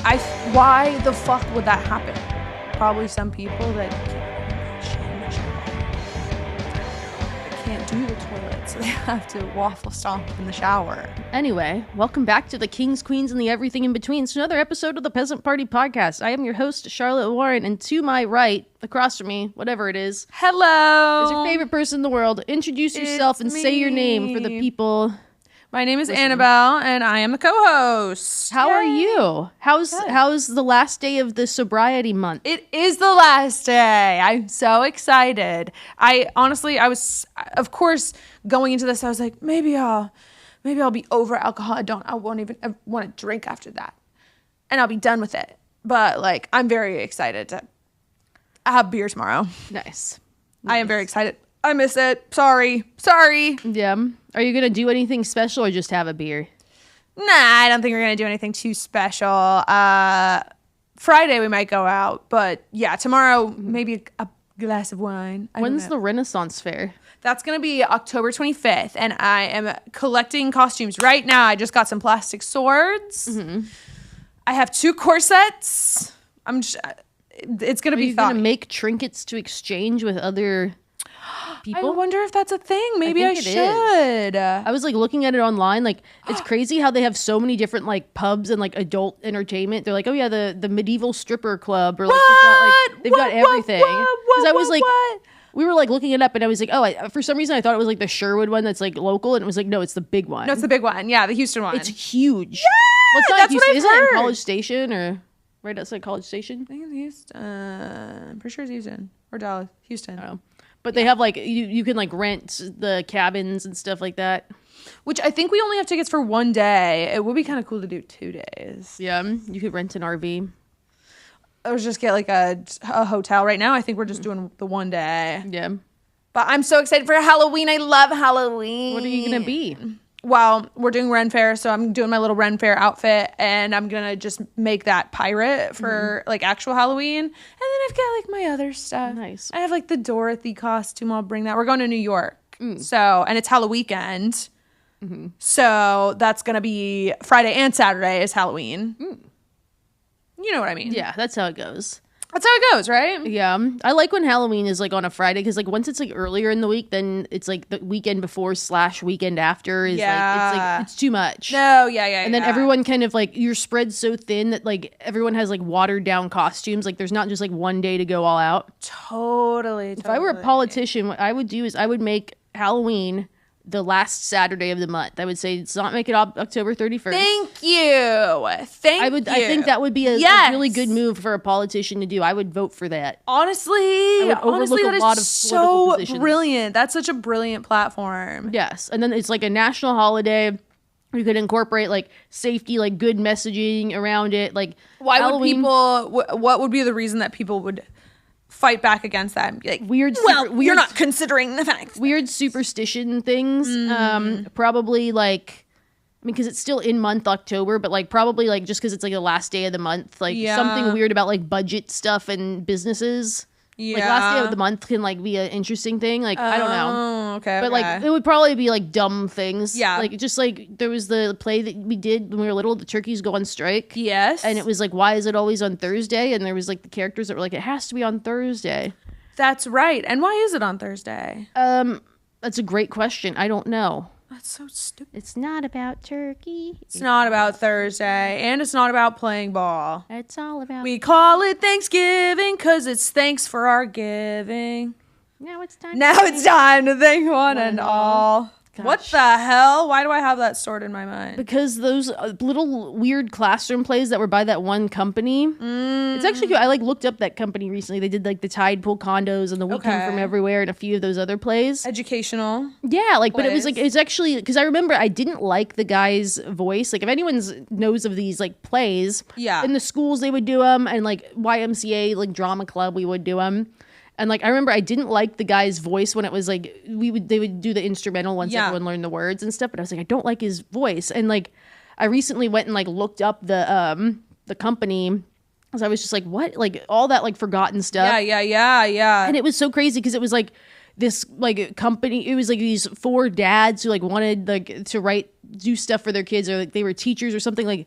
Why the fuck would that happen? Probably some people that can't do the toilet, so they have to waffle stomp in the shower. Anyway, welcome back to the Kings, Queens, and the Everything in Between. It's another episode of the Peasant Party Podcast. I am your host, Charlotte Warren, and to my right, across from me, whatever it is, hello, is your favorite person in the world. Introduce yourself and say your name for the people. My name is Annabelle, and I am the co-host. How are you? How's the last day of the sobriety month? It is the last day. I'm so excited. I was, of course, going into this, I was like, maybe I'll be over alcohol. I won't even want to drink after that, and I'll be done with it. But like, I'm very excited to have beer tomorrow. Nice. I am very excited. I miss it. Sorry. Yeah. Are you going to do anything special or just have a beer? Nah, I don't think we're going to do anything too special. Friday we might go out, but yeah, tomorrow maybe a glass of wine. When's the Renaissance Fair? That's going to be October 25th, and I am collecting costumes right now. I just got some plastic swords. Mm-hmm. I have 2 corsets. It's going to be fun. Are you going to make trinkets to exchange with other people? I wonder if that's a thing. Maybe I should. I was like looking at it online. Like, it's crazy how they have so many different like pubs and like adult entertainment. They're like, oh yeah, the medieval stripper club, or like they've got everything. Because I was like, we were like looking it up, and I was like, for some reason I thought it was like the Sherwood one that's like local, and it was like, no, it's the big one. No, it's the big one. Yeah, the Houston one. It's huge. Yeah, that's what I've heard. Is it in College Station or right outside College Station? I think it's Houston. I'm pretty sure it's Houston or Dallas. Houston. Oh. But they have like you can like rent the cabins and stuff like that. Which I think we only have tickets for 1 day. It would be kind of cool to do 2 days. Yeah, you could rent an RV. Or just get like a hotel. Right now I think we're just doing the 1 day. Yeah. But I'm so excited for Halloween. I love Halloween. What are you going to be? Well, we're doing Ren Fair, so I'm doing my little Ren Fair outfit, and I'm going to just make that pirate for like actual Halloween. And then I've got like my other stuff. Nice. I have like the Dorothy costume. I'll bring that. We're going to New York. So, and it's Halloween weekend. Mm-hmm. So that's going to be Friday and Saturday is Halloween. You know what I mean? Yeah, that's how it goes. That's how it goes, right? Yeah. I like when Halloween is like on a Friday, because like once it's like earlier in the week, then it's like the weekend before / weekend after is like it's too much. No, yeah. And then everyone kind of like, you're spread so thin that like everyone has like watered down costumes. Like there's not just like 1 day to go all out. Totally. If I were a politician, what I would do is I would make Halloween the last Saturday of the month. I would say, let's not make it October 31st. Thank you. I think that would be a really good move for a politician to do. I would vote for that. Honestly, that is so brilliant. That's such a brilliant platform. Yes. And then it's like a national holiday. You could incorporate like safety, like good messaging around it. Like, why Halloween, would people, what would be the reason that people would fight back against that and be like, you're not considering the facts. Weird superstition things. Probably like, I mean, because it's still in month October, but like probably like just because it's like the last day of the month, like something weird about like budget stuff and businesses. Yeah. Like last day of the month can like be an interesting thing. Like, I don't know. Okay. But like it would probably be like dumb things. Yeah. Like just like there was the play that we did when we were little, The Turkeys Go on Strike. Yes. And it was like, why is it always on Thursday? And there was like the characters that were like, it has to be on Thursday. That's right. And why is it on Thursday? That's a great question. I don't know. That's so stupid. It's not about turkey. It's not about Thursday. And it's not about playing ball. It's all about... We call it Thanksgiving because it's thanks for our giving. Now it's time to thank one and all. Gosh. What the hell? Why do I have that stored in my mind? Because those little weird classroom plays that were by that one company. It's actually good. I like looked up that company recently. They did like the Tide Pool Condos and the We Come From Everywhere and a few of those other plays. Educational. Yeah, like, plays. But it was like, it's actually, because I remember I didn't like the guy's voice. Like if anyone knows of these like plays, in the schools they would do them, and like YMCA, like drama club, we would do them. And like I remember I didn't like the guy's voice when it was like they would do the instrumental once everyone learned the words and stuff, but I was like, I don't like his voice. And like I recently went and like looked up the company, because I was just like, what? Like all that like forgotten stuff. Yeah. And it was so crazy because it was like this like company, it was like these 4 dads who like wanted like to do stuff for their kids, or like they were teachers or something, like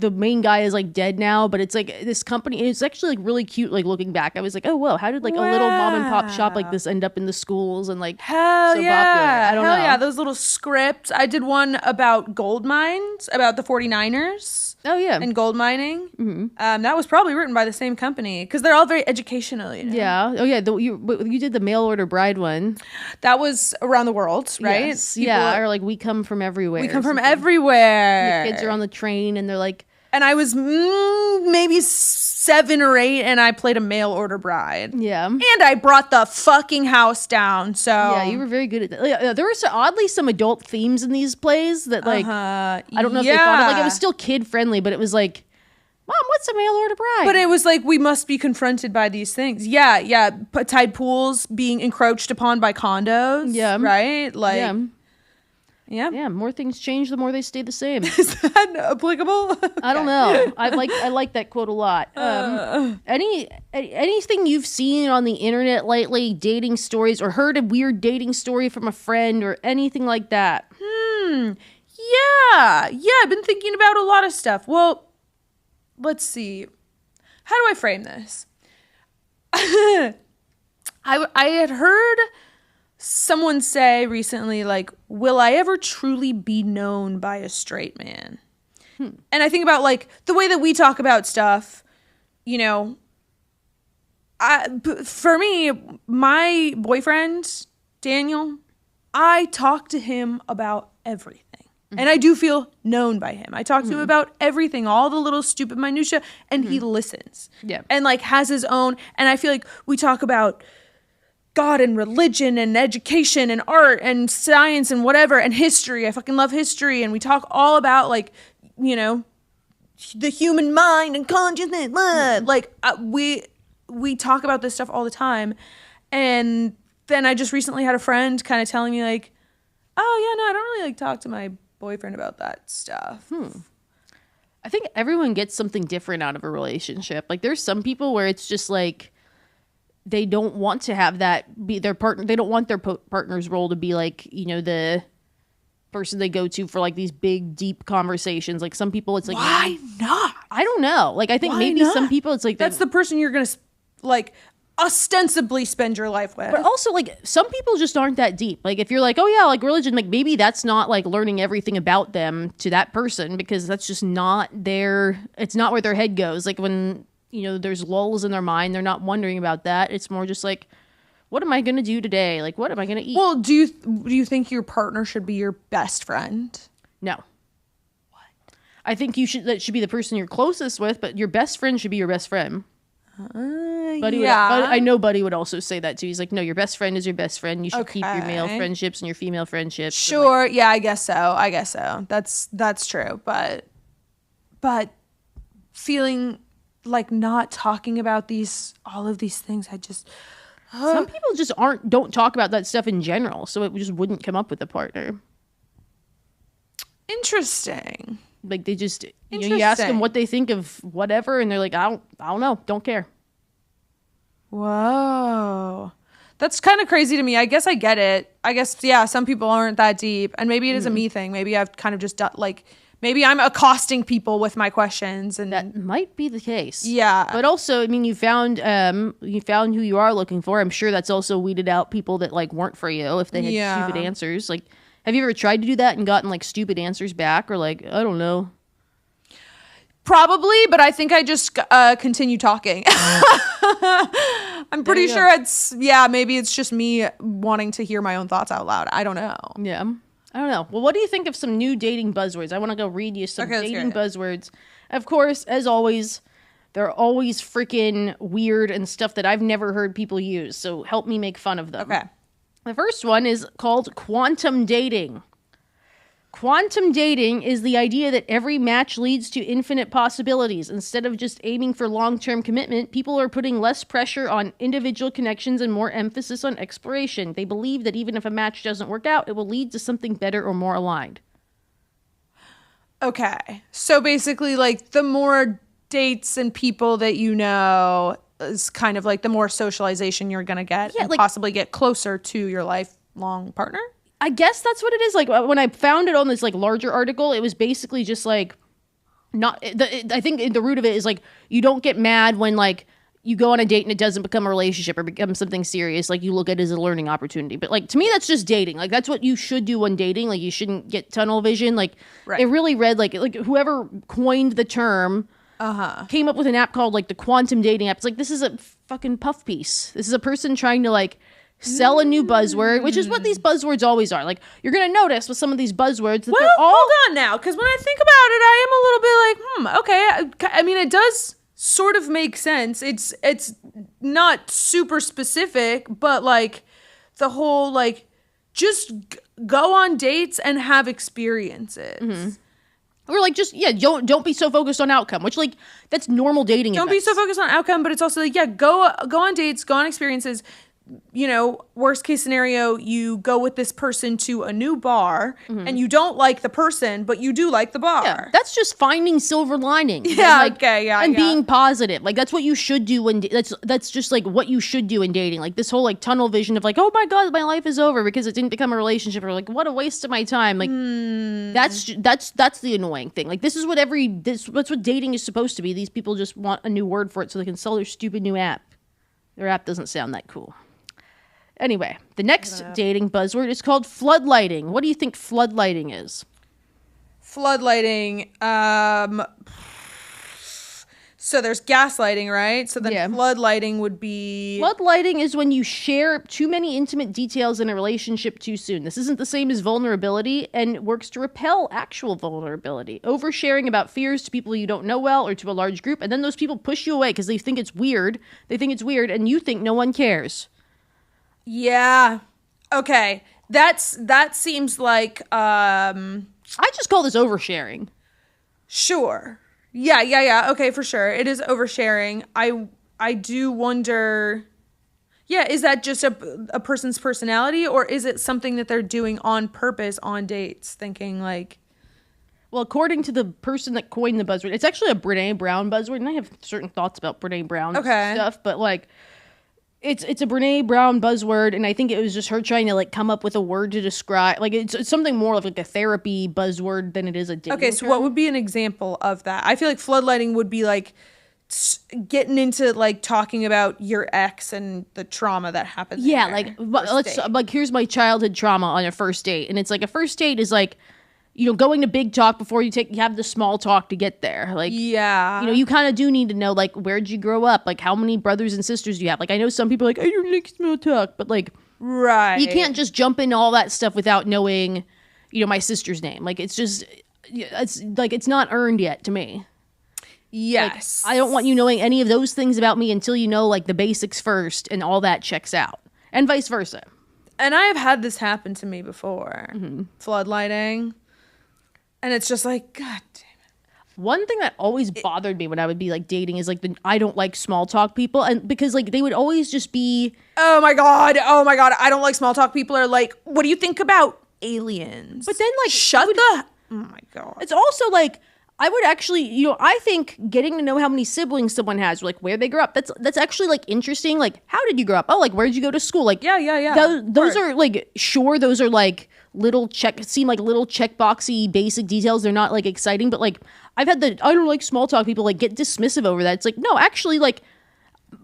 the main guy is like dead now, but it's like this company, and it's actually like really cute. Like looking back, I was like, oh whoa, how did like a little mom and pop shop like this end up in the schools and like hell so yeah, popular? I don't know. Yeah, those little scripts. I did one about gold mines, about the 49ers. Oh yeah, and gold mining. That was probably written by the same company because they're all very educational. You know? Yeah. Oh yeah. You did the mail order bride one. That was around the world, right? Yes. Yeah. Or like we come from everywhere. We come from everywhere. The kids are on the train and they're like. And I was maybe 7 or 8, and I played a mail order bride. Yeah. And I brought the fucking house down. So yeah, you were very good at that. Yeah, there were oddly some adult themes in these plays that like I don't know if they thought of, like it was still kid friendly, but it was like, Mom, what's a mail order bride? But it was like we must be confronted by these things. Yeah. Tide pools being encroached upon by condos. Yeah. Right? Like. Yeah. Yeah, more things change, the more they stay the same. Is that applicable? I don't know. I like that quote a lot. Anything you've seen on the internet lately, dating stories, or heard a weird dating story from a friend, or anything like that? Yeah. I've been thinking about a lot of stuff. Well, let's see. How do I frame this? I had heard someone say recently, like, will I ever truly be known by a straight man? And I think about, like, the way that we talk about stuff, you know, for me, my boyfriend, Daniel, I talk to him about everything. And I do feel known by him. I talk to him about everything, all the little stupid minutia, and he listens. Yeah. And, like, has his own, and I feel like we talk about God and religion and education and art and science and whatever and history. I fucking love history. And we talk all about, like, you know, the human mind and consciousness. Like, we talk about this stuff all the time. And then I just recently had a friend kind of telling me, like, oh yeah, no, I don't really like talk to my boyfriend about that stuff. I think everyone gets something different out of a relationship. Like, there's some people where it's just like they don't want to have that be their partner. They don't want their partner's role to be like, you know, the person they go to for like these big, deep conversations. Like, some people, it's like, why not? I don't know. Like, I think maybe some people, it's like that's the person you're gonna like ostensibly spend your life with. But also, like, some people just aren't that deep. Like, if you're like, oh yeah, like religion, like maybe that's not like learning everything about them to that person, because that's just not it's not where their head goes. Like, when, you know, there's lulls in their mind, they're not wondering about that. It's more just like, what am I going to do today? Like, what am I going to eat? Well, do you think your partner should be your best friend? No. What? I think that should be the person you're closest with, but your best friend should be your best friend. Buddy I know Buddy would also say that too. He's like, no, your best friend is your best friend. You should keep your male friendships and your female friendships. Sure. Like, yeah, I guess so. That's true. But feeling like not talking about all of these things, I just some people just don't talk about that stuff in general, so it just wouldn't come up with a partner. Interesting. Like, they just, you ask them what they think of whatever, and they're like, I don't know, don't care. Whoa. That's kind of crazy to me. I guess I get it. I guess, yeah, some people aren't that deep, and maybe it is a me thing. Maybe I've kind of just done, like, maybe I'm accosting people with my questions, and that might be the case. Yeah. But also, I mean, you found who you are looking for. I'm sure that's also weeded out people that like weren't for you if they had stupid answers. Like, have you ever tried to do that and gotten like stupid answers back, or like, I don't know? Probably, but I think I just continue talking. I'm pretty sure maybe it's just me wanting to hear my own thoughts out loud. I don't know. Yeah. I don't know. Well, what do you think of some new dating buzzwords? I want to go read you some dating buzzwords. Of course, as always, they're always freaking weird and stuff that I've never heard people use. So help me make fun of them. Okay. The first one is called quantum dating. Quantum dating is the idea that every match leads to infinite possibilities. Instead of just aiming for long-term commitment, people are putting less pressure on individual connections and more emphasis on exploration. They believe that even if a match doesn't work out, it will lead to something better or more aligned. Okay. So basically, like, the more dates and people that you know is kind of like the more socialization you're going to get and possibly get closer to your lifelong partner? I guess that's what it is. Like, when I found it on this like larger article, it was basically just like I think the root of it is like you don't get mad when like you go on a date and it doesn't become a relationship or become something serious. Like you look at it as a learning opportunity. But like to me, that's just dating. Like that's what you should do when dating. Like you shouldn't get tunnel vision. Like it really read like whoever coined the term came up with an app called like the quantum dating app. It's like this is a fucking puff piece. This is a person trying to like sell a new buzzword, which is what these buzzwords always are. Like you're gonna notice with some of these buzzwords that they're all. Hold on now, because when I think about it, I am a little bit like, okay. I mean, it does sort of make sense. It's not super specific, but like the whole like just go on dates and have experiences. Or like just don't be so focused on outcome, which like that's normal dating. Don't be so focused on outcome, but it's also like go on dates, go on experiences. You know, worst case scenario, you go with this person to a new bar and you don't like the person, but you do like the bar. Yeah, that's just finding silver lining. Yeah, like, and being positive. Like that's what you should do when that's just like what you should do in dating. Like this whole like tunnel vision of like, oh my god, my life is over because it didn't become a relationship, or like what a waste of my time. Like that's the annoying thing. Like this is what that's what dating is supposed to be. These people just want a new word for it so they can sell their stupid new app. Their app doesn't sound that cool. Anyway, the next dating buzzword is called floodlighting. What do you think floodlighting is? Floodlighting, so there's gaslighting, right? So then floodlighting would be... Floodlighting is when you share too many intimate details in a relationship too soon. This isn't the same as vulnerability and works to repel actual vulnerability. Oversharing about fears to people you don't know well or to a large group, and then those people push you away because they think it's weird. They think it's weird, and you think no one cares. Yeah. Okay. That seems like I just call this oversharing. Sure. Yeah. Okay, for sure. It is oversharing. I do wonder, is that just a person's personality, or is it something that they're doing on purpose on dates, thinking like... Well, according to the person that coined the buzzword, it's actually a Brene Brown buzzword, and I have certain thoughts about Brene Brown stuff, but like... It's a Brene Brown buzzword, and I think it was just her trying to like come up with a word to describe. Like it's something more of like a therapy buzzword than it is a dating Okay, so term. what would be an example of that? I feel like floodlighting would be like getting into like talking about your ex and the trauma that happened. Yeah, like here's my childhood trauma on a first date, and it's like a first date is like, you know, going to big talk before you have the small talk to get there. Like, yeah, you know, you kind of do need to know, like, where'd you grow up? Like, how many brothers and sisters do you have? Like, I know some people are like, I don't like small talk, but like, right. You can't just jump into all that stuff without knowing, you know, my sister's name. Like, it's just, it's like, it's not earned yet to me. Yes. Like, I don't want you knowing any of those things about me until you know, like, the basics first and all that checks out. And vice versa. And I have had this happen to me before. Floodlighting. And it's just like, God damn it. One thing that always bothered me when I would be like dating is like I don't like small talk people, and because like they would always just be, oh my god, I don't like small talk people, are like, what do you think about aliens? But then like oh my god. It's also like I would actually, you know, I think getting to know how many siblings someone has, or like where they grew up, that's actually like interesting. Like, how did you grow up? Oh, like where did you go to school? Like, yeah. Those are like, sure, those are like little checkboxy basic details. They're not like exciting, but like I've had I don't like small talk people like get dismissive over that. It's like, no, actually, like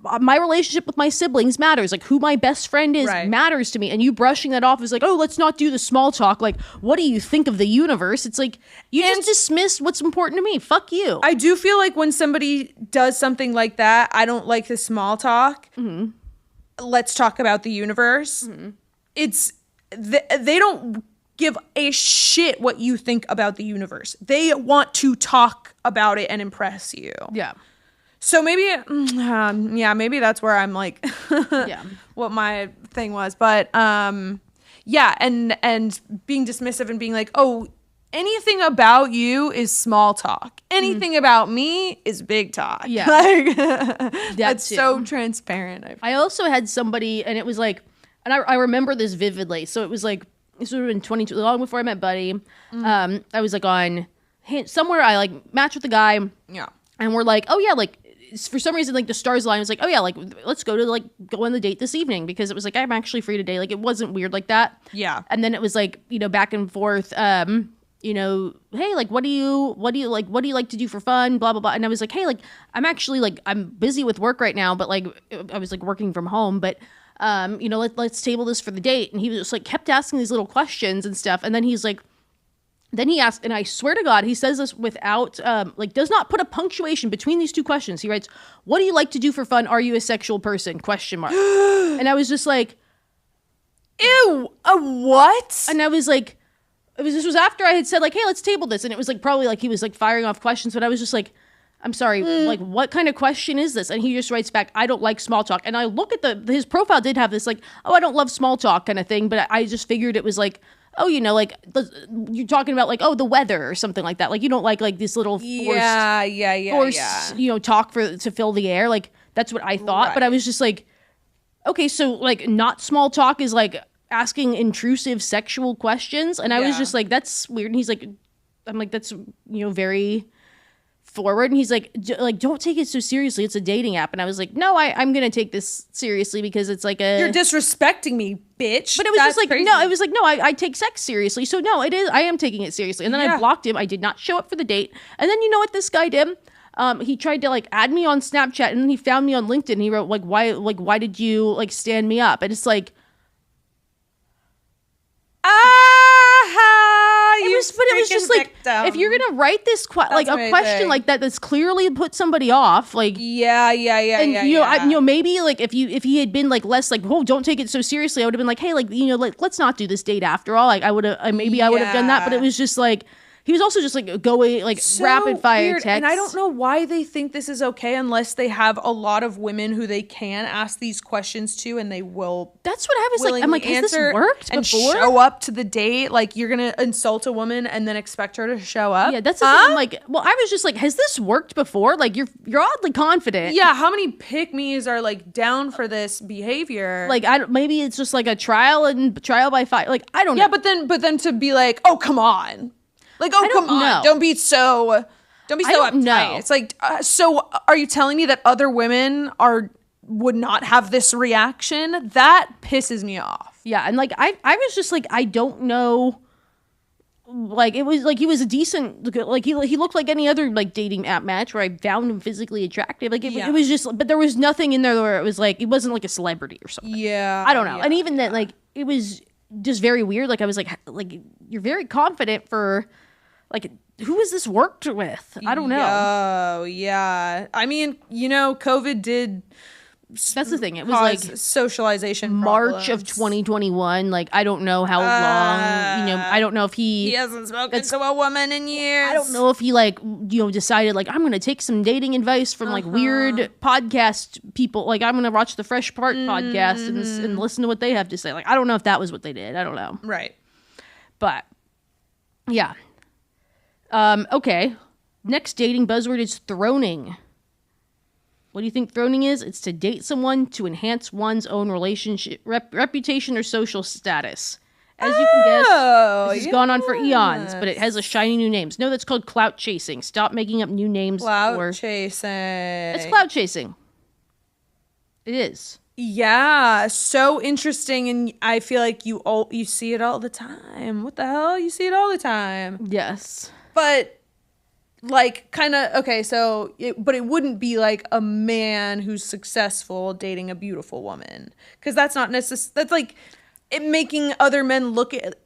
my relationship with my siblings matters. Like who my best friend is matters to me. And you brushing that off is like, oh, let's not do the small talk. Like, what do you think of the universe? It's like, you just dismissed what's important to me. Fuck you. I do feel like when somebody does something like that, I don't like the small talk. Let's talk about the universe. It's, they don't give a shit what you think about the universe. They want to talk about it and impress you. Yeah. So maybe, maybe that's where I'm like, what my thing was. But and being dismissive and being like, oh, anything about you is small talk. Anything about me is big talk. Yeah. Like, that's so transparent. I also had somebody, and it was like, and I remember this vividly. So it was like, this would have been 22, long before I met Buddy. I was like on somewhere, I like matched with a guy. Yeah. And we're like, oh yeah, like, for some reason, like the stars aligned. It was like, oh yeah, like let's go on the date this evening, because it was like, I'm actually free today. Like it wasn't weird like that. Yeah. And then it was like, you know, back and forth. You hey, like, what do you like to do for fun? Blah, blah, blah. And I was like, hey, like, I'm actually like, I'm busy with work right now, but like, I was like working from home, but, let's table this for the date. And he was just like, kept asking these little questions and stuff. And then he's like, then he asked, and I swear to God, he says this without, does not put a punctuation between these two questions. He writes, what do you like to do for fun? Are you a sexual person? ? And I was just like, ew, a what? and I was like, this was after I had said like, hey, let's table this. And it was like, probably like he was like firing off questions, but I was just like, I'm sorry, like, what kind of question is this? And he just writes back, I don't like small talk. And I look at his profile did have this like, oh, I don't love small talk kind of thing. But I just figured it was like, oh, like you're talking about like, oh, the weather or something like that. Like you don't like this little forced, talk to fill the air. Like that's what I thought. Right. But I was just like, okay, so like not small talk is like asking intrusive sexual questions. And I was just like, that's weird. And he's like, I'm like, that's, very forward. And he's like, don't take it so seriously. It's a dating app. And I was like, no, I'm going to take this seriously because it's like you're disrespecting me, bitch. But it was just like, crazy. No, it was like, no, I take sex seriously. So no, I am taking it seriously. And then I blocked him. I did not show up for the date. And then you know what this guy did? He tried to like add me on Snapchat and then he found me on LinkedIn. He wrote why did you like stand me up? And it's like, it was just like, if you're gonna write this question like that, that's clearly put somebody off, like maybe like if he had been like less like, oh, don't take it so seriously, I would have been like, hey, like let's not do this date after all. Like I would have I would have done that, but it was just like. He was also just like going like so rapid fire text. And I don't know why they think this is okay unless they have a lot of women who they can ask these questions to and they will. That's what I was like. I'm like, has this worked and before? Show up to the date? Like you're going to insult a woman and then expect her to show up? Yeah, that's the thing. I'm like, well, I was just like, has this worked before? Like you're oddly confident. Yeah, how many pick-me's are like down for this behavior? Like maybe it's just like a trial by fire. Like I don't know. Yeah, but then to be like, oh, come on. Like, oh, come on. Don't be so uptight. Know. It's like, so are you telling me that other women would not have this reaction? That pisses me off. Yeah. And like, I was just like, I don't know. Like, it was like, he was a decent, like he looked like any other like dating app match where I found him physically attractive. Like it was just, but there was nothing in there where it was like, it wasn't like a celebrity or something. Yeah. I don't know. And even then, like, it was just very weird. Like I was like you're very confident for like, who has this worked with? I don't know. Oh, yeah. I mean, COVID did. That's the thing. It was like socialization March of 2021. Like, I don't know how long. I don't know if he hasn't spoken to a woman in years. I don't know if he like decided like I'm gonna take some dating advice from like weird podcast people. Like I'm gonna watch the Fresh Part podcast and listen to what they have to say. Like I don't know if that was what they did. I don't know. Right. But yeah. Okay. Next dating buzzword is throning. What do you think throning is? It's to date someone to enhance one's own relationship, reputation, or social status. As you can guess, this has gone on for eons, but it has a shiny new name. No, that's called clout chasing. Stop making up new names. Clout chasing. It's clout chasing. It is. Yeah, so interesting, and I feel like you see it all the time. What the hell? You see it all the time. Yes. But like kind of okay, but it wouldn't be like a man who's successful dating a beautiful woman, because that's not necessary. That's like it making other men look at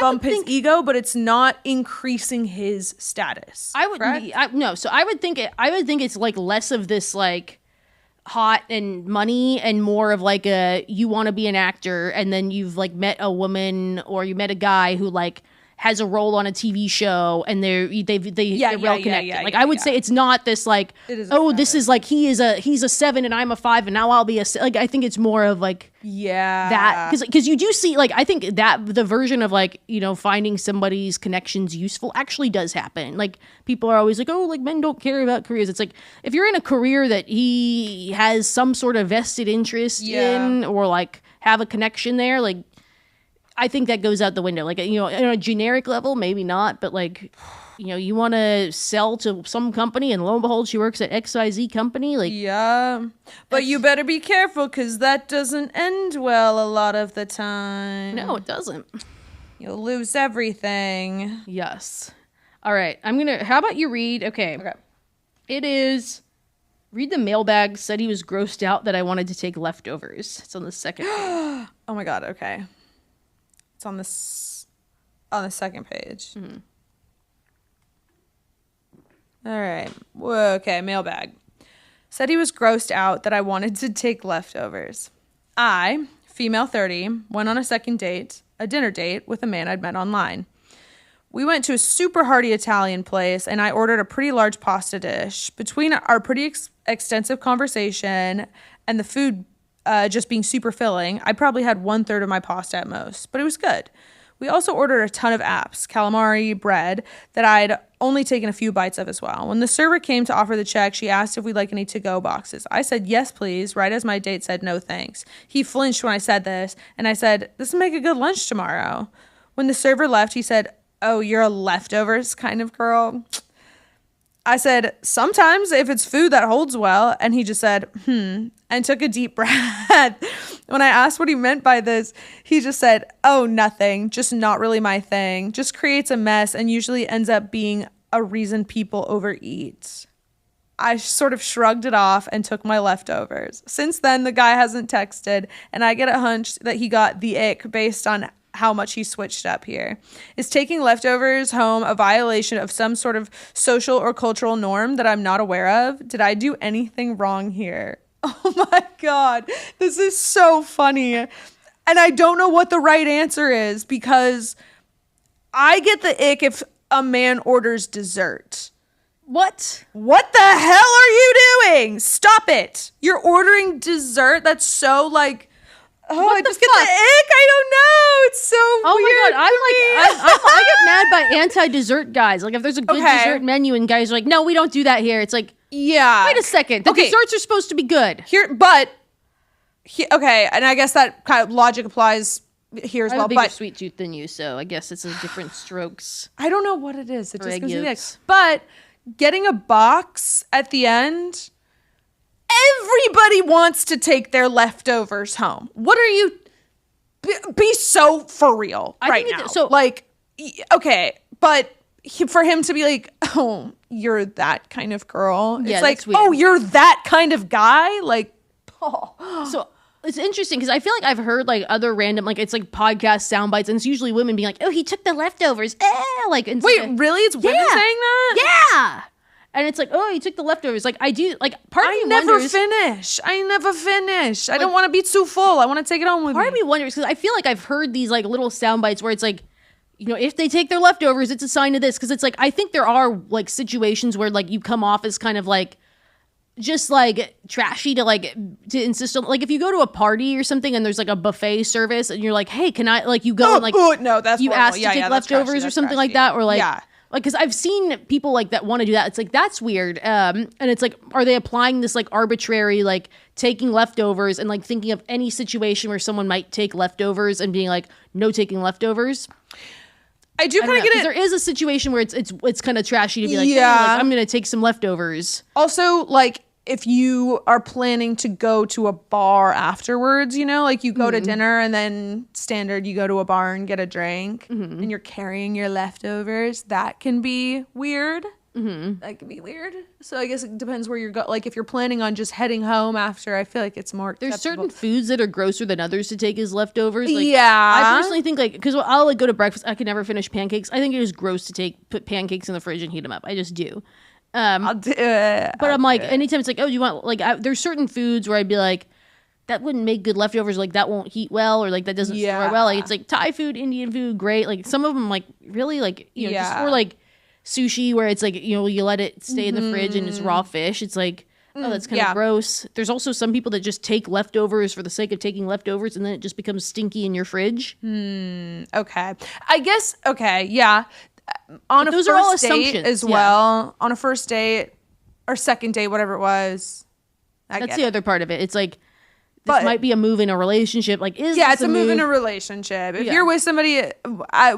bump his ego, but it's not increasing his status. I would So I would think it's like less of this like hot and money and more of like you want to be an actor and then you've like met a woman or you met a guy who like has a role on a TV show and they're well connected. Like I would say it's not this like, this is like he's a 7 and I'm a 5 and now I'll be a 6. Like I think it's more of like that because you do see like I think that the version of like finding somebody's connections useful actually does happen. Like people are always like, oh, like men don't care about careers. It's like if you're in a career that he has some sort of vested interest in or like have a connection there, like I think that goes out the window. Like, on a generic level, maybe not, but like, you want to sell to some company and lo and behold, she works at XYZ company. Like, yeah, but you better be careful because that doesn't end well a lot of the time. No, it doesn't. You'll lose everything. Yes. All right. How about you read? Okay. It is, read the mailbag said he was grossed out that I wanted to take leftovers. It's on the second page. Oh my God. Okay. It's on the second page. Mm-hmm. All right. Whoa, okay. Mailbag. Said he was grossed out that I wanted to take leftovers. I, female 30, went on a second date, a dinner date, with a man I'd met online. We went to a super hearty Italian place, and I ordered a pretty large pasta dish. Between our pretty extensive conversation and the food just being super filling, I probably had 1/3 of my pasta at most, but it was good. We also ordered a ton of apps, calamari, bread, that I'd only taken a few bites of as well. When the server came to offer the check, she asked if we'd like any to-go boxes. I said, yes, please, right as my date said no thanks. He flinched when I said this, and I said, this will make a good lunch tomorrow. When the server left, he said, oh, you're a leftovers kind of girl? I said, sometimes if it's food that holds well. And he just said, and took a deep breath. When I asked what he meant by this, he just said, oh, nothing, just not really my thing. Just creates a mess and usually ends up being a reason people overeat. I sort of shrugged it off and took my leftovers. Since then, the guy hasn't texted, and I get a hunch that he got the ick based on how much he switched up here. Is taking leftovers home a violation of some sort of social or cultural norm that I'm not aware of? Did I do anything wrong here? Oh my God, this is so funny. And I don't know what the right answer is, because I get the ick if a man orders dessert. What the hell are you doing? Stop it. You're ordering dessert? That's so like, oh, I just get the ick. I don't know. It's so weird. My God. I get mad by anti-dessert guys. Like if there's a good dessert menu and guys are like, no, we don't do that here. It's like, yeah. Wait a second. The desserts are supposed to be good. Okay, and I guess that kind of logic applies here as well. I have a bigger sweet tooth than you, so I guess it's a different strokes. I don't know what it is. It just gives me the ick. But getting a box at the end, everybody wants to take their leftovers home. What are you? Be so for real right now. So like, okay, but for him to be like, oh, you're that kind of girl. It's like, oh, you're that kind of guy. Like, oh. So it's interesting because I feel like I've heard like other random, like it's like podcast sound bites, and it's usually women being like, oh, he took the leftovers. Like, wait, really? It's women saying that? Yeah. And it's like, oh, you took the leftovers. Like, I do, like, part of me wonders. I never finish. I don't want to be too full. I want to take it home with me. Part of me wonders, because I feel like I've heard these, like, little sound bites where it's like, you know, if they take their leftovers, it's a sign of this. Because it's like, I think there are, like, situations where, like, you come off as kind of, like, just, like, trashy to insist on, like, if you go to a party or something and there's, like, a buffet service and you're like, hey, can I, like, you go and, like, no, that's you horrible. ask to take leftovers or something like that, or, like, like, because I've seen people like that want to do that. It's like, that's weird. And it's like, are they applying this like arbitrary, like taking leftovers and like thinking of any situation where someone might take leftovers and being like, no taking leftovers? I do kind of get it. There is a situation where it's kind of trashy to be like, hey, like, I'm going to take some leftovers. Also, like, if you are planning to go to a bar afterwards, you know, like you go to dinner and then standard, you go to a bar and get a drink and you're carrying your leftovers, that can be weird. That can be weird. So I guess it depends where you're going. Like if you're planning on just heading home after, I feel like it's more acceptable. There's certain foods that are grosser than others to take as leftovers. Like, yeah. I personally think like, because I'll like go to breakfast, I can never finish pancakes. I think it is gross to put pancakes in the fridge and heat them up. I just do. I'll do it. But I'm like, anytime it's like, oh, do you want, like, there's certain foods where I'd be like, that wouldn't make good leftovers, like, that won't heat well, or, like, that doesn't store well. Like, it's like Thai food, Indian food, great. Like, some of them, like, really, like, you know, just for, like, sushi, where it's like, you know, you let it stay in the fridge and it's raw fish. It's like, oh, that's kind of gross. There's also some people that just take leftovers for the sake of taking leftovers, and then it just becomes stinky in your fridge. Okay. I guess, yeah. On those a are all first date assumptions as well, on a first date or second date, whatever it was. That's the other part of it. It's like, this might be a move in a relationship. Like, it's a move in a relationship. If you're with somebody,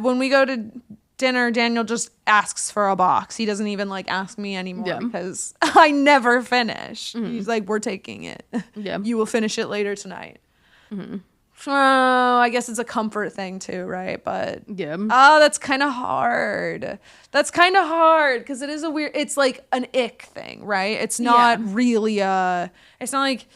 when we go to dinner, Daniel just asks for a box. He doesn't even like ask me anymore because I never finish. He's like, we're taking it. You will finish it later tonight. Oh, I guess it's a comfort thing too, right? But Yeah. oh, that's kind of hard. That's kind of hard because it is a weird. It's like an ick thing, right? It's not really a. It's not like,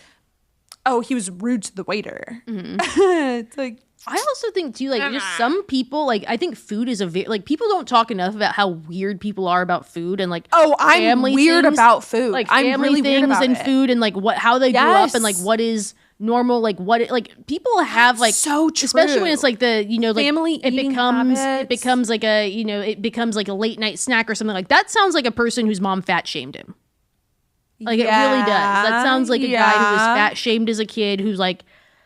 oh, he was rude to the waiter. It's like. I also think too, like, just some people, like, I think food is like, people don't talk enough about how weird people are about food and like, I'm weird about food. Like I'm family really weird things about and it. food and like how they grew up and like what is normal, like like people have like so true. Especially when it's like the like family it becomes like a it becomes like a late night snack or something. Like that sounds like a person whose mom fat shamed him. Like it really does. That sounds like a guy who was fat shamed as a kid who's like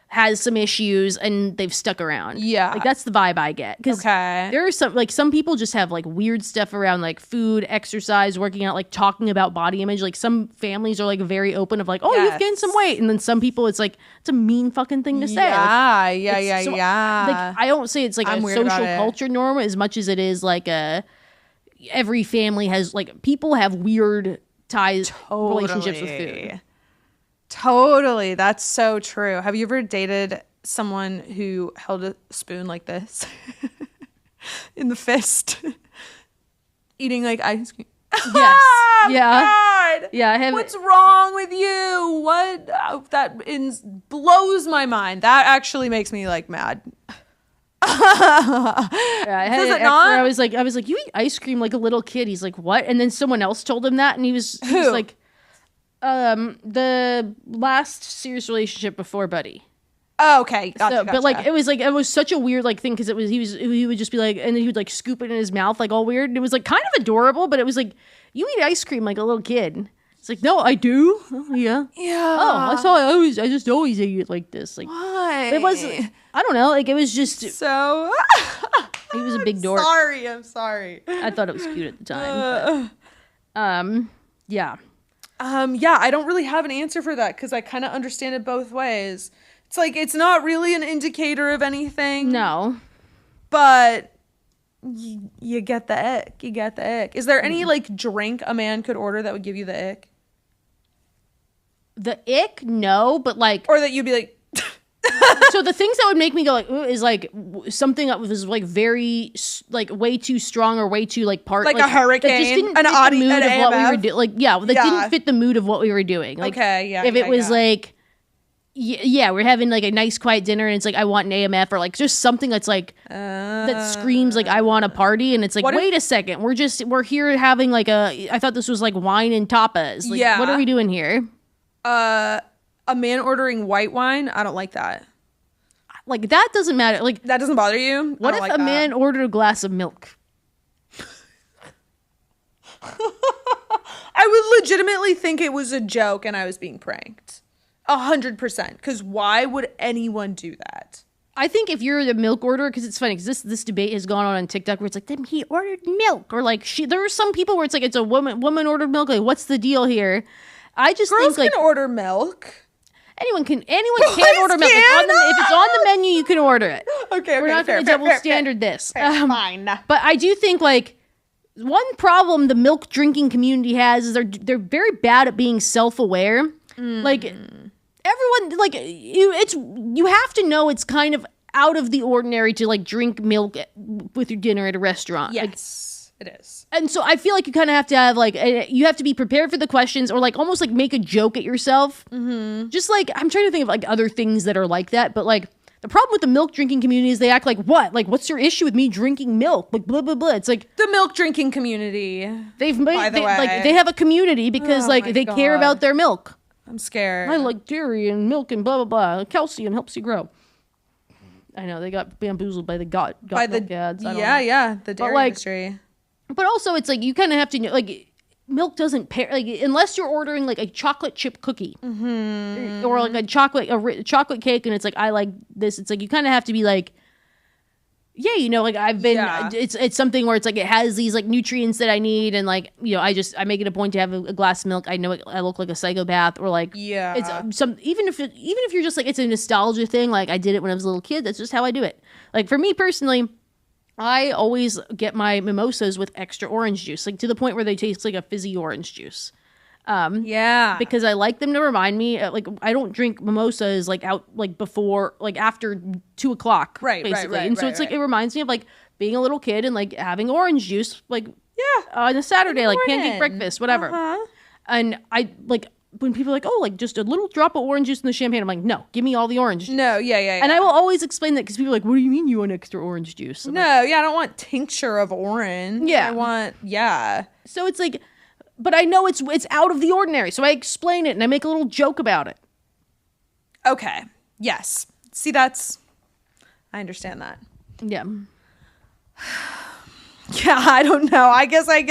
has some issues and they've stuck around. Yeah. Like that's the vibe I get. Because there are some people just have like weird stuff around like food, exercise, working out, like talking about body image. Like some families are like very open of like, oh, you've gained some weight. And then some people it's like, it's a mean fucking thing to say. Yeah. Like I don't say it's like a social culture norm as much as it is like every family has like people have weird ties, relationships with food. Totally. That's so true. Have you ever dated someone who held a spoon like this in the fist, eating like ice cream? Yes. Yeah. God. Yeah. I have. What's wrong with you? What? Blows my mind. That actually makes me like mad. I had it not? I was like, you eat ice cream like a little kid. He's like, what? And then someone else told him that, and he was like, the last serious relationship before Buddy. Oh, okay. Gotcha. But like it was such a weird like thing because he would just be like, and then he would like scoop it in his mouth like all weird, and it was like kind of adorable, but it was like, you eat ice cream like a little kid. It's like, no, I do. Oh, yeah. Yeah. Oh, I just always ate it like this. Like, why? It was, I don't know. Like, it was just so. He was a big dork. I'm sorry. I thought it was cute at the time. But, yeah. Yeah, I don't really have an answer for that because I kind of understand it both ways. It's like, it's not really an indicator of anything. No. But you get the ick. You get the ick. Is there any, like, drink a man could order that would give you the ick? The ick? No, but, like... Or that you'd be like... So the things that would make me go, like, ooh, is, like, something that was, like, very, like, way too strong or way too, like, like a hurricane, that just didn't fit the mood of what we were doing. Like, didn't fit the mood of what we were doing. Like, if it was, like... Yeah, we're having like a nice quiet dinner and it's like I want an AMF or like just something that's like that screams like I want a party and it's like wait a second, we're here having like I thought this was like wine and tapas. Like, what are we doing here? A man ordering white wine, I don't like that. Like that doesn't matter. Like that doesn't bother you? What if a man ordered a glass of milk? I would legitimately think it was a joke and I was being pranked. 100%. Because why would anyone do that? I think if you're the milk orderer, because it's funny, because this debate has gone on TikTok where it's like, then he ordered milk, or like there are some people where it's like it's a woman ordered milk. Like, what's the deal here? I just Girls think like can order milk. Anyone can order milk. If it's on the menu, you can order it. Okay, we're not going to double standard this. Fine. But I do think like one problem the milk drinking community has is they're very bad at being self-aware. Like everyone, like you have to know it's kind of out of the ordinary to like drink milk with your dinner at a restaurant. Yes, it is. And so I feel like you kind of have to have like you have to be prepared for the questions or like almost like make a joke at yourself. Mm-hmm. Just like I'm trying to think of like other things that are like that, but like the problem with the milk drinking community is they act like what? Like what's your issue with me drinking milk? Like blah blah blah. It's like the milk drinking community. They have a community because they care about their milk. I'm scared. I like dairy and milk and blah, blah, blah. Calcium helps you grow. I know, they got bamboozled by the got milk ads. Yeah, the dairy industry. But also, it's like, you kind of have to know, like, milk doesn't pair, like, unless you're ordering, like, a chocolate chip cookie. Mm-hmm. Or, like, a chocolate cake, and it's like, I like this. It's like, you kind of have to be, like, yeah, you know, like I've been, it's something where it's like, it has these like nutrients that I need. And like, you know, I make it a point to have a glass of milk. I know I look like a psychopath or like, it's even if you're just like, it's a nostalgia thing. Like I did it when I was a little kid. That's just how I do it. Like for me personally, I always get my mimosas with extra orange juice, like to the point where they taste like a fizzy orange juice. Yeah. Because I like them to remind me, like, I don't drink mimosas like out like before, like after 2:00, basically. And so it's like, it reminds me of like being a little kid and like having orange juice, like, on a Saturday, like pancake breakfast, whatever. And I like when people are like, oh, like just a little drop of orange juice in the champagne. I'm like, no, give me all the orange. No, yeah. And I will always explain that because people are like, what do you mean you want extra orange juice? I'm I don't want tincture of orange. Yeah. I want, So it's like, but I know it's out of the ordinary. So I explain it and I make a little joke about it. Okay. Yes. See, I understand that. Yeah. Yeah, I don't know. I guess I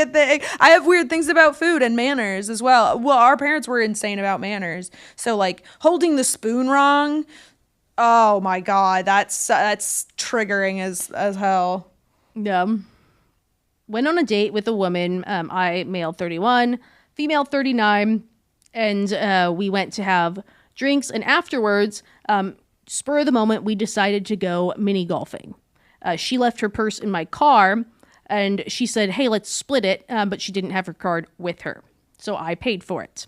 have weird things about food and manners as well. Well, our parents were insane about manners. So like holding the spoon wrong, oh my God, that's triggering as hell. Yeah. Went on a date with a woman, I male 31, female 39, and we went to have drinks, and afterwards, spur of the moment, we decided to go mini golfing. She left her purse in my car, and she said, hey, let's split it, but she didn't have her card with her. So I paid for it.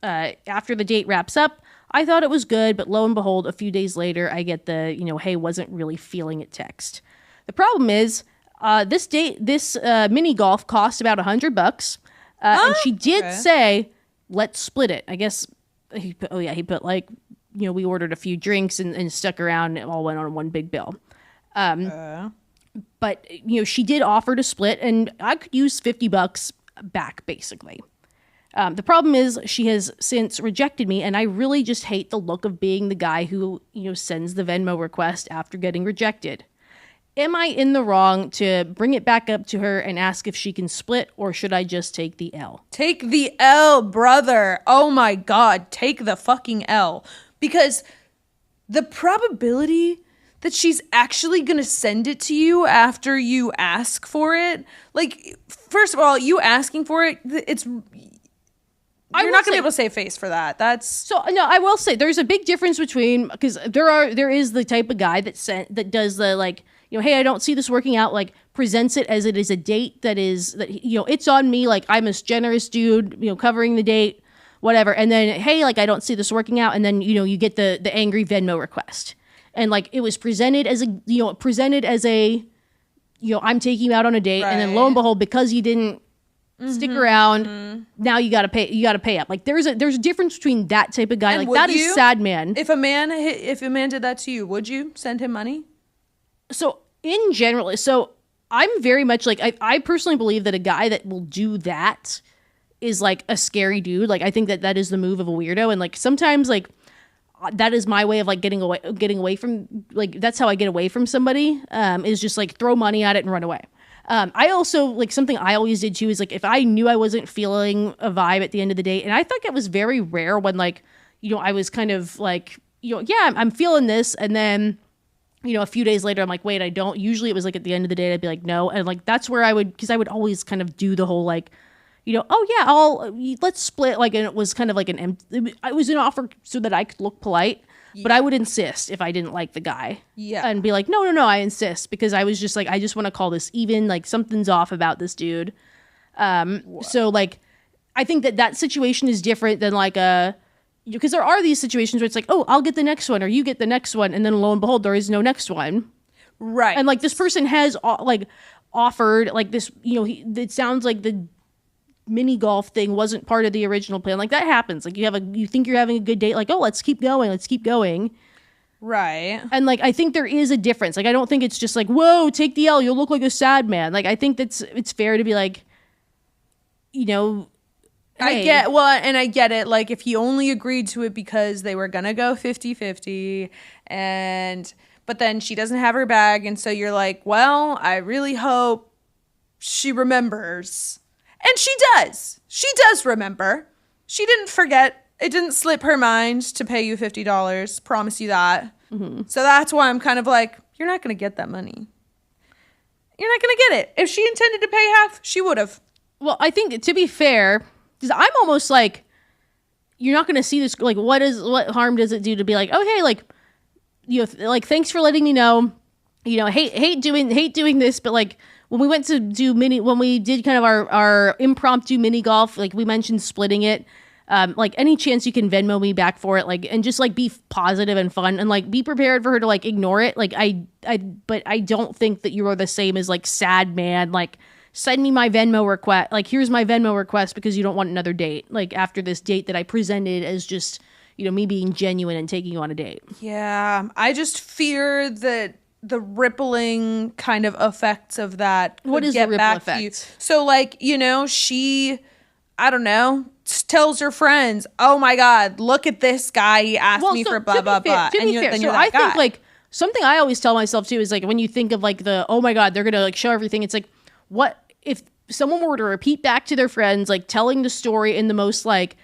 After the date wraps up, I thought it was good, but lo and behold, a few days later, I get the, hey, wasn't really feeling it text. The problem is, this mini golf cost about $100, and she did say, let's split it. I guess he put like, we ordered a few drinks and stuck around, and it all went on one big bill. But, she did offer to split, and I could use $50 back, basically. The problem is she has since rejected me, and I really just hate the look of being the guy who, sends the Venmo request after getting rejected. Am I in the wrong to bring it back up to her and ask if she can split, or should I just take the L? Take the L, brother. Oh my God, take the fucking L. Because the probability that she's actually going to send it to you after you ask for it, like, first of all, you asking for it, you're not going to be able to save face for that. So, no, I will say there's a big difference between, because there is the type of guy that does the, like, hey, I don't see this working out, like, presents it as it is a date that it's on me, like, I'm a generous dude, covering the date, whatever. And then, hey, like, I don't see this working out. And then, you get the angry Venmo request. And, like, it was presented as I'm taking you out on a date. Right. And then lo and behold, because you didn't stick around, now you gotta pay up. Like, there's a difference between that type of guy. And like, that is sad man. If a man did that to you, would you send him money? So in general, I'm very much like, I personally believe that a guy that will do that is like a scary dude. Like, I think that is the move of a weirdo. And like, sometimes like that is my way of like getting away from, like, that's how I get away from somebody, is just like throw money at it and run away. I also, like, something I always did too is like, if I knew I wasn't feeling a vibe at the end of the day, and I think it was very rare when, like, I was kind of like, I'm feeling this, and then, a few days later, I'm like, wait, I don't. Usually it was like at the end of the day, I'd be like, no. And like, that's where because I would always kind of do the whole like, oh yeah, let's split. Like, and it was kind of like it was an offer so that I could look polite, but I would insist if I didn't like the guy. Yeah. And be like, no, I insist, because I was just like, I just want to call this even, like, something's off about this dude. So like, I think that situation is different than like because there are these situations where it's like, oh, I'll get the next one, or you get the next one, and then lo and behold, there is no next one. Right. And like, this person has like offered like this, it sounds like the mini golf thing wasn't part of the original plan. Like, that happens. Like, you think you're having a good date, like, oh, let's keep going. Right. And like, I think there is a difference. Like, I don't think it's just like, whoa, take the L, you'll look like a sad man. Like, I think it's fair to be like, hey. I get it. Like, if he only agreed to it because they were gonna go 50-50, but then she doesn't have her bag, and so you're like, well, I really hope she remembers. And she does. She does remember. She didn't forget. It didn't slip her mind to pay you $50. Promise you that. Mm-hmm. So that's why I'm kind of like, you're not going to get that money. You're not going to get it. If she intended to pay half, she would have. Well, I think, to be fair, because I'm almost like, you're not going to see this. Like, what harm does it do to be like, oh, hey, like, like, thanks for letting me know. Hate doing this, but like, when we went to do when we did kind of our impromptu mini golf, like we mentioned splitting it. Like any chance you can Venmo me back for it, like, and just like be positive and fun and like be prepared for her to like ignore it. Like but I don't think that you are the same as like sad man. Like send me my Venmo request. Like here's my Venmo request because you don't want another date. Like after this date that I presented as just, me being genuine and taking you on a date. Yeah. I just fear that the rippling kind of effects of that what is the ripple effect? So like, she, I don't know, tells her friends, oh my God, look at this guy. He asked me for blah, blah, blah. And you're that guy. Think like something I always tell myself too is like when you think of like oh my God, they're going to like show everything. It's like, what if someone were to repeat back to their friends, like telling the story in the most like,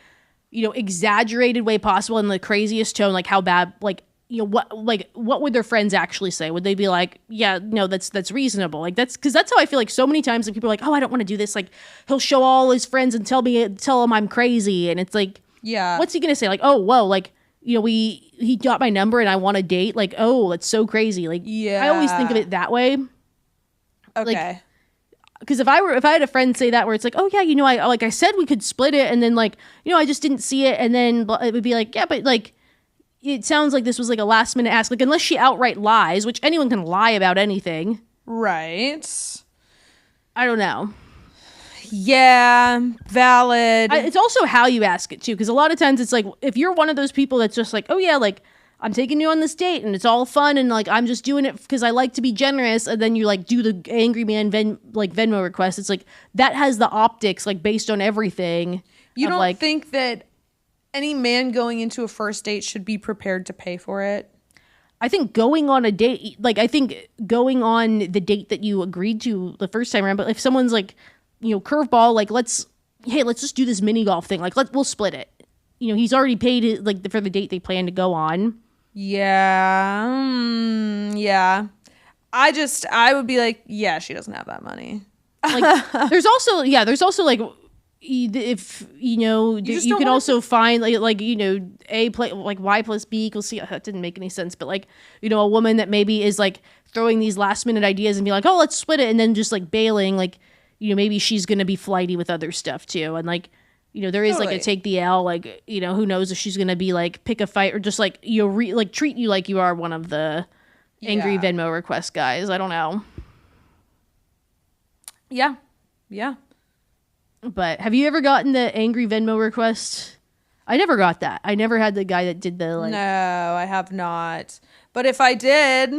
exaggerated way possible in the craziest tone, like how bad, like, what would their friends actually say? Would they be like, yeah, no, that's reasonable. Like because that's how I feel like so many times like people are like, oh, I don't want to do this. Like he'll show all his friends and tell him I'm crazy. And it's like, yeah, what's he going to say? Like, oh, whoa, like, he got my number and I want a date. Like, oh, that's so crazy. Like, yeah, I always think of it that way. Okay. Like, because if I had a friend say that where it's like, oh yeah, I said we could split it. And then like, I just didn't see it. And then it would be like, yeah, but like, it sounds like this was like a last minute ask. Like, unless she outright lies, which anyone can lie about anything. Right. I don't know. Yeah, valid. It's also how you ask it too. Because a lot of times it's like, if you're one of those people that's just like, oh yeah, like I'm taking you on this date and it's all fun. And like, I'm just doing it because I like to be generous. And then you like do the angry man Venmo request. It's like, that has the optics like based on everything. You don't think that any man going into a first date should be prepared to pay for it? I think going on a date, like I think going on the date that you agreed to the first time around, but if someone's like, curveball, like let's just do this mini golf thing. Like we'll split it. He's already paid it like for the date they plan to go on. Yeah. Yeah. I would be like, yeah, she doesn't have that money. Like there's also like, if you can also find like a play like Y plus B equals C. That didn't make any sense, but like a woman that maybe is like throwing these last minute ideas and be like, oh, let's split it, and then just like bailing, like maybe she's gonna be flighty with other stuff too, and like there is like a take the L, like who knows if she's gonna be like pick a fight or just like treat you like you are one of the angry Venmo request guys. I don't know. Yeah. But have you ever gotten the angry Venmo request? I never got that. I never had the guy that did the like. No, I have not. But if I did,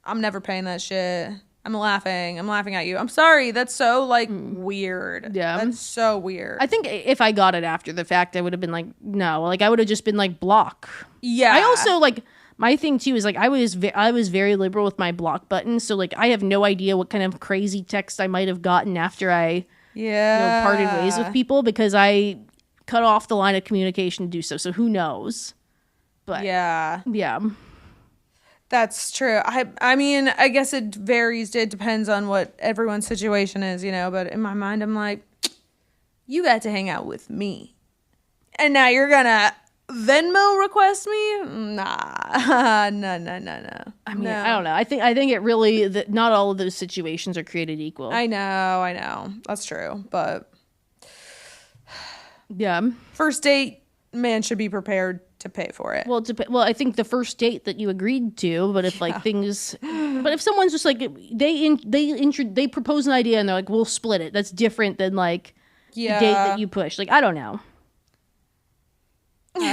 I'm never paying that shit. I'm laughing at you. I'm sorry. That's so like weird. Yeah. That's so weird. I think if I got it after the fact, I would have been like, no. Like I would have just been like block. Yeah. I also like my thing too is like I was very liberal with my block button. So like I have no idea what kind of crazy text I might have gotten after I parted ways with people because I cut off the line of communication to do so. So who knows? But yeah. That's true. I mean, I guess it varies. It depends on what everyone's situation is, but in my mind, I'm like, you got to hang out with me. And now you're going to Venmo request me? Nah. No. I mean, I don't know. I think it really, not all of those situations are created equal. I know. That's true. But yeah. First date, man should be prepared to pay for it. Well, I think the first date that you agreed to, but if like things, but if someone's just like they propose an idea and they're like, we'll split it. That's different than like the date that you push. Like I don't know. He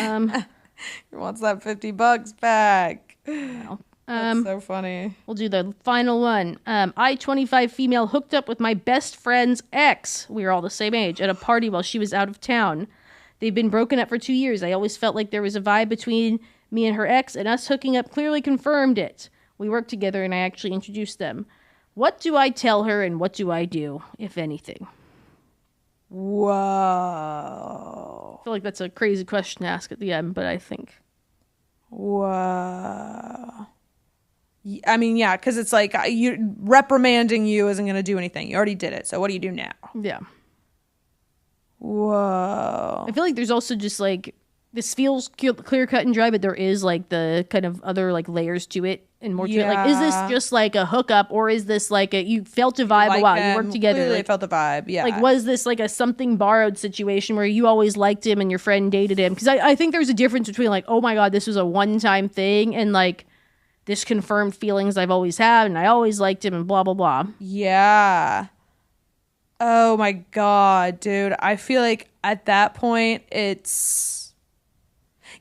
wants that $50 back. Well, that's so funny. We'll do the final one. I, 25 female, hooked up with my best friend's ex. We were all the same age at a party while she was out of town. They've been broken up for 2 years. I always felt like there was a vibe between me and her ex, and us hooking up clearly confirmed it. We worked together, and I actually introduced them. What do I tell her, and what do I do, if anything? Whoa. I feel like that's a crazy question to ask at the end, but I think. Whoa. I mean, yeah, because it's like reprimanding you isn't going to do anything. You already did it, so what do you do now? Yeah. Whoa. I feel like there's also just like, this feels clear cut and dry, but there is like the kind of other like layers to it and more to it. Like, is this just like a hookup, or is this like you felt a vibe? Like you worked together. Clearly like, felt the vibe. Yeah. Like, was this like a something borrowed situation where you always liked him and your friend dated him? Because I think there's a difference between like, oh my god, this was a one time thing, and like this confirmed feelings I've always had and I always liked him and blah blah blah. Yeah. Oh my god, dude. I feel like at that point it's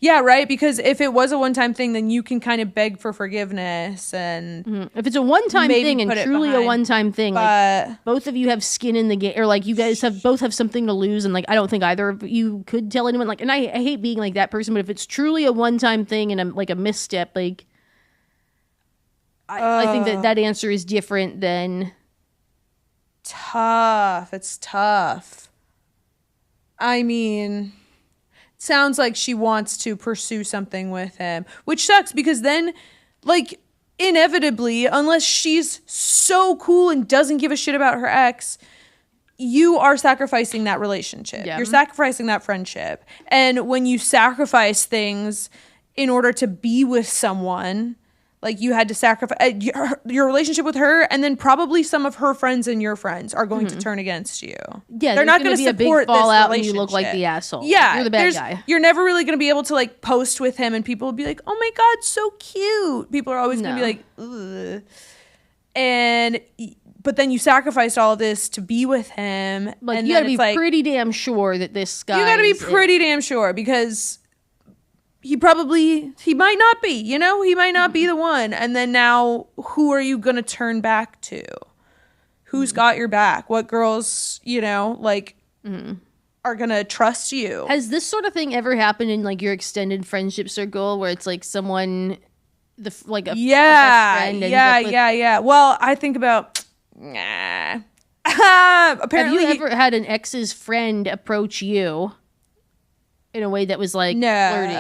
yeah, right? Because if it was a one-time thing, then you can kind of beg for forgiveness and if it's a one-time thing and truly a one-time thing, like both of you have skin in the game, or like you guys both have something to lose, and like I don't think either of you could tell anyone. Like, and I hate being like that person, but if it's truly a one-time thing and like a misstep, like I think that answer is different than tough. It's tough. I mean, sounds like she wants to pursue something with him, which sucks because then, like, inevitably, unless she's so cool and doesn't give a shit about her ex, you are sacrificing that relationship. Yeah. You're sacrificing that friendship. And when you sacrifice things in order to be with someone, like you had to sacrifice your relationship with her, and then probably some of her friends and your friends are going to turn against you. Yeah, they're not going to support be a big fallout when you look like the asshole. Yeah, you're the bad guy. You're never really going to be able to like post with him, and people will be like, "Oh my god, so cute." People are always going to be like, "Ugh," but then you sacrificed all of this to be with him. Like, and you got to be pretty damn sure that this guy. You got to be pretty damn sure, because he might not be, you know, he might not be the one. And then now who are you going to turn back to? Who's got your back? What girls, you know, like are going to trust you? Has this sort of thing ever happened in like your extended friendship circle where it's like someone, a best friend? Yeah. Well, I think about, apparently. Have you ever had an ex's friend approach you in a way that was like flirty?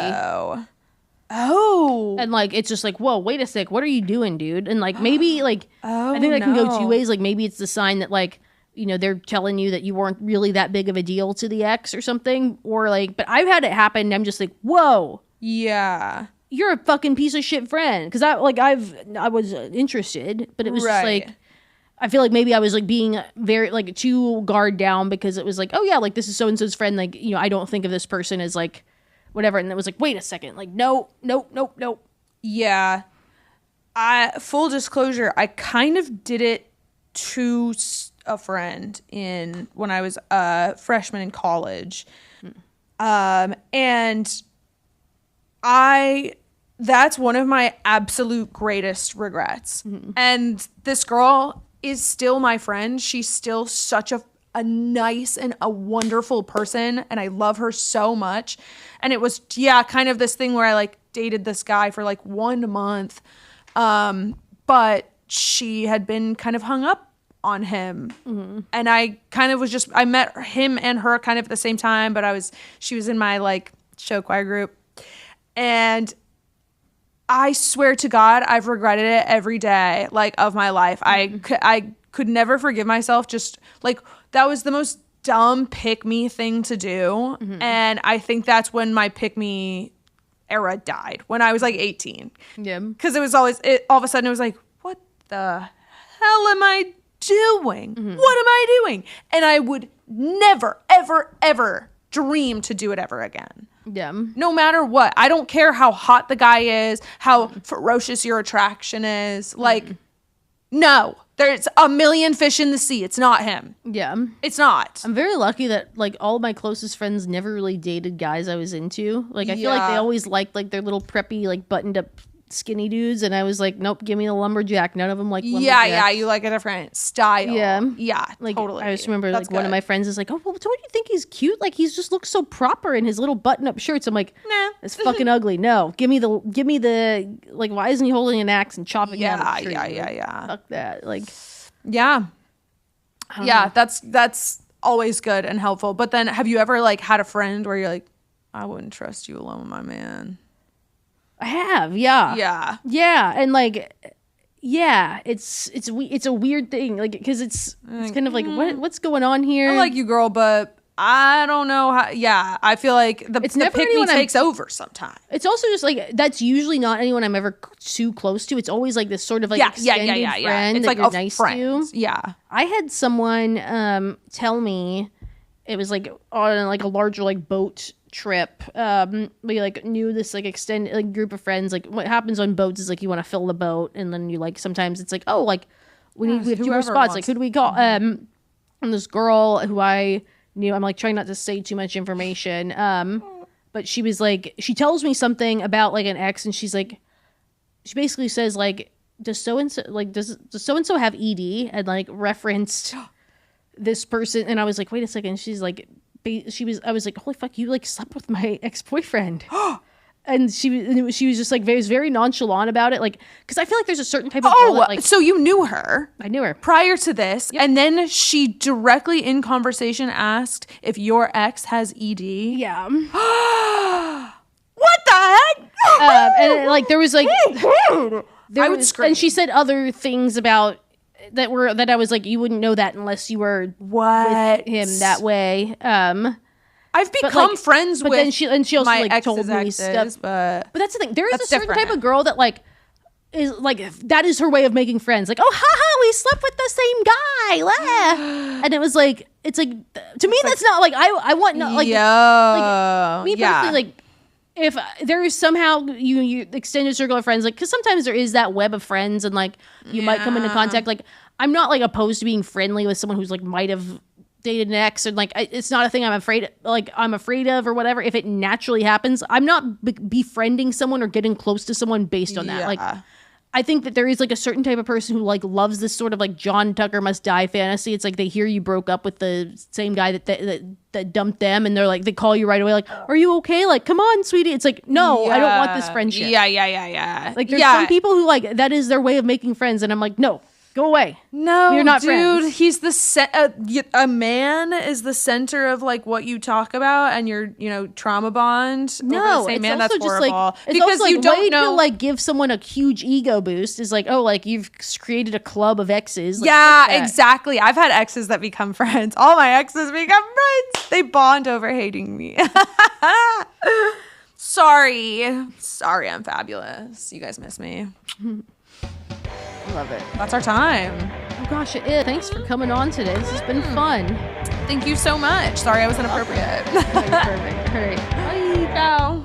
Oh. And like it's just like, whoa, wait a sec, what are you doing, dude? And like maybe like I think that can go two ways. Like maybe it's the sign that like, you know, they're telling you that you weren't really that big of a deal to the ex or something. Or like, but I've had it happen and I'm just like, whoa. Yeah. You're a fucking piece of shit friend. Because I was interested, but it was just like, I feel like maybe I was like being very like too guard down, because it was like, oh yeah, like this is so and so's friend, like, you know, I don't think of this person as like whatever. And it was like, wait a second, like no. Yeah. Full disclosure, I kind of did it to a friend when I was a freshman in college. And that's one of my absolute greatest regrets. And this girl is still my friend. She's still such a nice and a wonderful person, and I love her so much. And it was kind of this thing where I like dated this guy for like 1 month, but she had been kind of hung up on him, and I kind of was I met him and her kind of at the same time, but she was in my like show choir group, and I swear to God, I've regretted it every day, like, of my life. I could never forgive myself. Just, like, that was the most dumb pick-me thing to do. And I think that's when my pick-me era died, when I was, like, 18. Yeah. Because it was all of a sudden, it was like, what the hell am I doing? What am I doing? And I would never, ever, ever dream to do it ever again. Yeah. No matter what. I don't care how hot the guy is, how ferocious your attraction is. Like, no. There's a million fish in the sea. It's not him. Yeah. It's not. I'm very lucky that, like, all of my closest friends never really dated guys I was into. Like, I feel like they always liked, like, their little preppy, like, buttoned-up skinny dudes, and I was like, nope, give me the lumberjack. None of them like lumberjack. Yeah, you like a different style. Yeah, like, totally. I just remember like one of my friends is like, oh, well, don't you think he's cute? Like, he's just looks so proper in his little button-up shirts. I'm like, nah, it's fucking ugly. No, give me the like, why isn't he holding an axe and chopping down a tree? Yeah. Fuck that. Like, yeah, that's always good and helpful. But then, have you ever like had a friend where you're like, I wouldn't trust you alone with my man? I have, yeah, and like, it's a weird thing, like, because it's kind of like, what's going on here? I like you, girl, but I don't know how. Yeah, I feel like the pick me takes over sometimes. It's also just like that's usually not anyone I'm ever too close to. It's always like this sort of like extended friend it's that like you're nice friend. to. Yeah, I had someone tell me it was like on like a larger like boat trip. We like knew this like extended like group of friends. Like what happens on boats is like you want to fill the boat, and then you like sometimes it's like, oh, like we have 2 more spots. Like who do we call? And this girl who I knew, I'm like trying not to say too much information. But she was like, she tells me something about like an ex, and she's like, she basically says like, does so and so have ED, and like referenced this person, and I was like, wait a second. She's like, I was like, holy fuck, you like slept with my ex-boyfriend. And she was just like very nonchalant about it, like because I feel like there's a certain type of girl that, like, so you knew her? I knew her prior to this, and then she directly in conversation asked if your ex has ED. Yeah. What the heck? And like there was like I would scream. And she said other things about that I was like, you wouldn't know that unless you were with him that way. I've become friends with then she also my like told me exes, stuff. but that's the thing. There is a certain type of girl that like is like that is her way of making friends. Like, oh, haha, we slept with the same guy, and it was like it's like to me that's not like I want no like me personally like if there is somehow you extend a circle of friends, like because sometimes there is that web of friends and like you might come into contact. Like I'm not like opposed to being friendly with someone who's like might have dated an ex, or like it's not a thing I'm afraid of or whatever. If it naturally happens, I'm not befriending someone or getting close to someone based on that. Like I think that there is like a certain type of person who like loves this sort of like John Tucker Must Die fantasy. It's like they hear you broke up with the same guy that dumped them, and they're like they call you right away like, are you okay? Like, come on, sweetie. It's like, no, I don't want this friendship. Yeah. Like there's some people who like that is their way of making friends, and I'm like, no. Go away. No, you're not dude. Friends. He's a man is the center of like what you talk about and your trauma bond. No, it's man, that's just horrible. like it's because also, like, you don't know. To, like give someone a huge ego boost is like, oh, like you've created a club of exes. Like, yeah, exactly. I've had exes that become friends. All my exes become friends. They bond over hating me. Sorry, I'm fabulous. You guys miss me. Love it. That's our time. Oh gosh, it is. Thanks for coming on today. This has been fun. Thank you so much. Sorry I was inappropriate. Perfect. All right. Bye. Ciao.